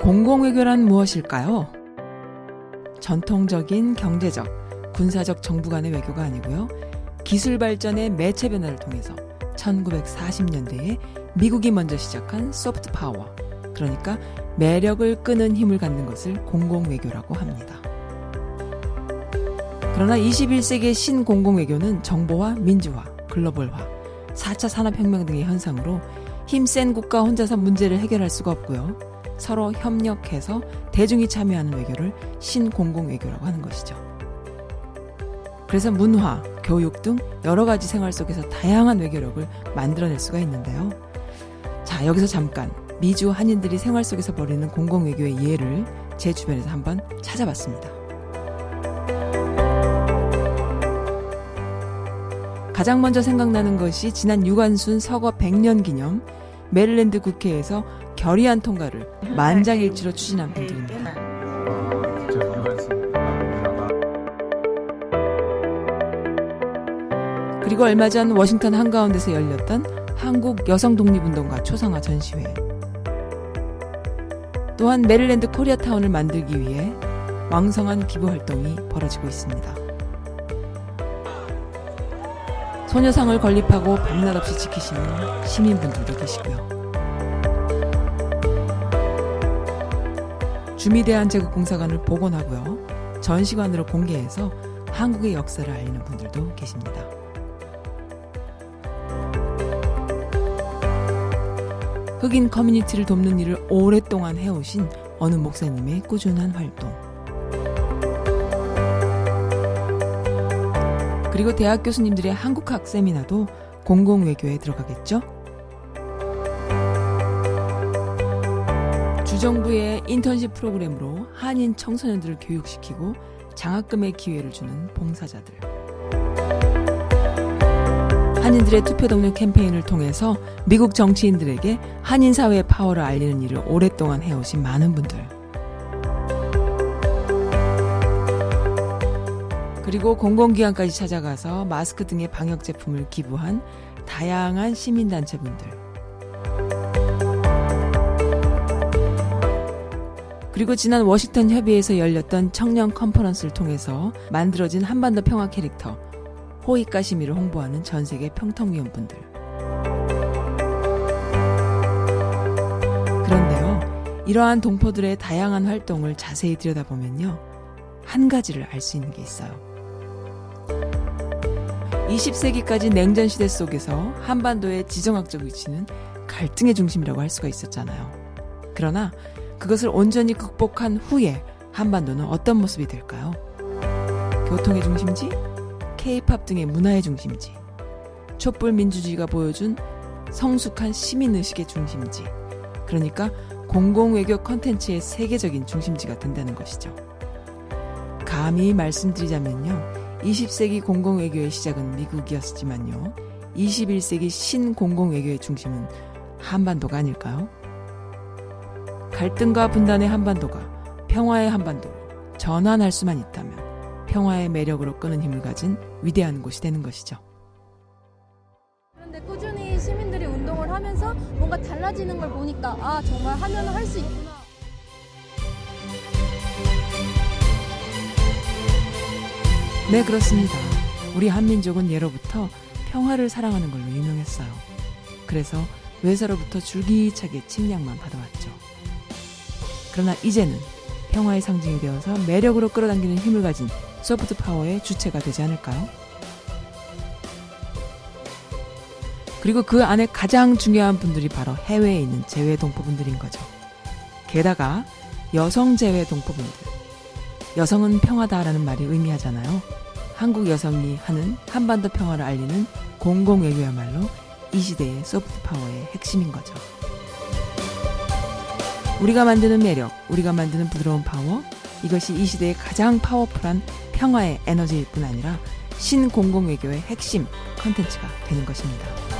공공외교란 무엇일까요? 전통적인 경제적, 군사적 정부 간의 외교가 아니고요. 기술 발전의 매체 변화를 통해서 1940년대에 미국이 먼저 시작한 소프트 파워, 그러니까 매력을 끄는 힘을 갖는 것을 공공외교라고 합니다. 그러나 21세기의 신공공외교는 정보화, 민주화, 글로벌화, 4차 산업혁명 등의 현상으로 힘센 국가 혼자서 문제를 해결할 수가 없고요. 서로 협력해서 대중이 참여하는 외교를 신공공외교라고 하는 것이죠. 그래서 문화, 교육 등 여러 가지 생활 속에서 다양한 외교력을 만들어낼 수가 있는데요. 자, 여기서 잠깐 미주 한인들이 생활 속에서 벌이는 공공외교의 예를 제 주변에서 한번 찾아봤습니다. 가장 먼저 생각나는 것이 지난 유관순 서거 100년 기념 메릴랜드 국회에서 결의안 통과를 만장일치로 추진한 분들입니다. 그리고 얼마 전 워싱턴 한가운데서 열렸던 한국 여성 독립운동가 초상화 전시회. 또한 메릴랜드 코리아타운을 만들기 위해 왕성한 기부 활동이 벌어지고 있습니다. 소녀상을 건립하고 밤낮 없이 지키시는 시민분들도 계시고요. 주미대한제국공사관을 복원하고요. 전시관으로 공개해서 한국의 역사를 알리는 분들도 계십니다. 흑인 커뮤니티를 돕는 일을 오랫동안 해오신 어느 목사님의 꾸준한 활동. 그리고 대학 교수님들의 한국학 세미나도 공공외교에 들어가겠죠? 주정부의 인턴십 프로그램으로 한인 청소년들을 교육시키고 장학금의 기회를 주는 봉사자들. 한인들의 투표 동료 캠페인을 통해서 미국 정치인들에게 한인 사회의 파워를 알리는 일을 오랫동안 해오신 많은 분들. 그리고 공공기관까지 찾아가서 마스크 등의 방역 제품을 기부한 다양한 시민단체분들. 그리고 지난 워싱턴 협의회에서 열렸던 청년 컨퍼런스를 통해서 만들어진 한반도 평화 캐릭터 호이카시미를 홍보하는 전세계 평통위원분들. 그런데요, 이러한 동포들의 다양한 활동을 자세히 들여다보면요, 한 가지를 알 수 있는 게 있어요. 20세기까지 냉전 시대 속에서 한반도의 지정학적 위치는 갈등의 중심이라고 할 수가 있었잖아요. 그러나 그것을 온전히 극복한 후에 한반도는 어떤 모습이 될까요? 교통의 중심지? K-팝 등의 문화의 중심지? 촛불 민주주의가 보여준 성숙한 시민의식의 중심지? 그러니까 공공외교 컨텐츠의 세계적인 중심지가 된다는 것이죠. 감히 말씀드리자면요, 20세기 공공외교의 시작은 미국이었지만요, 21세기 신공공외교의 중심은 한반도가 아닐까요? 갈등과 분단의 한반도가 평화의 한반도로 전환할 수만 있다면 평화의 매력으로 끄는 힘을 가진 위대한 곳이 되는 것이죠. 그런데 꾸준히 시민들이 운동을 하면서 뭔가 달라지는 걸 보니까 아, 정말 하면 할 수 있구나. 네, 그렇습니다. 우리 한민족은 예로부터 평화를 사랑하는 걸로 유명했어요. 그래서 외세로부터 줄기차게 침략만 받아왔죠. 그러나 이제는 평화의 상징이 되어서 매력으로 끌어당기는 힘을 가진 소프트 파워의 주체가 되지 않을까요? 그리고 그 안에 가장 중요한 분들이 바로 해외에 있는 재외 동포분들인 거죠. 게다가 여성 재외 동포분들. 여성은 평화다라는 말이 의미하잖아요. 한국 여성이 하는 한반도 평화를 알리는 공공외교야말로 이 시대의 소프트 파워의 핵심인 거죠. 우리가 만드는 매력, 우리가 만드는 부드러운 파워, 이것이 이 시대의 가장 파워풀한 평화의 에너지일 뿐 아니라 신공공외교의 핵심 컨텐츠가 되는 것입니다.